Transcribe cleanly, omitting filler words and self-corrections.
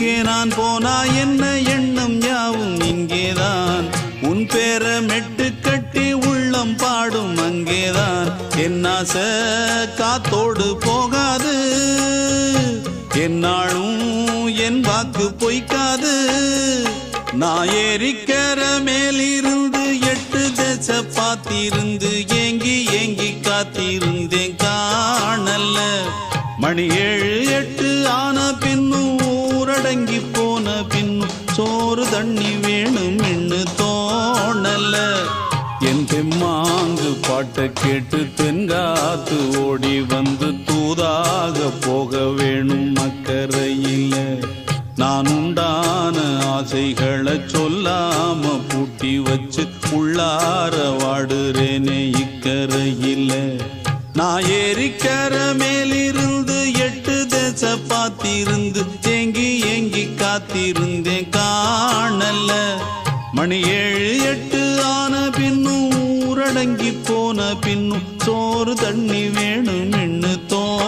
எங்கே நான் போனா என்ன எண்ணம் யாவும் இங்கேதான் உன் பேர மெட்டு கட்டி உள்ளம் பாடும் அங்கேதான் என் ஆசை காத்தோடு போகாது என்னாலும் என் வாக்கு பொய்க்காது நான் ஏறிக்கிற மேலிருந்து 8 தேச பார்த்திருந்து ஏங்கி ஏங்கி காத்திருந்தேன் காணல மணி 7 8 ஆன பின்னும் ஊரடங்கி போன பின்னும் சோறு தண்ணி வேணும் என்று தோணல என் தெம்மாங்கு பாட்டை கேட்டு தென்காத்து ஓடி வந்து தூதாக போக வேணும் அக்கறையில நான் உண்டான ஆசைகளை சொல்லாம பூட்டி வச்சு உள்ளார வாடுறேனே இக்கரையில நான் ஏறிக்கிற மேலிருந்து 8 தேச பார்த்திருந்து ஏங்கி ஏங்கி காத்திருந்தேன் காணல மணி 7 8 ஆன பின்னும் ஊரடங்கி போன பின்னும் சோறு தண்ணி வேணும்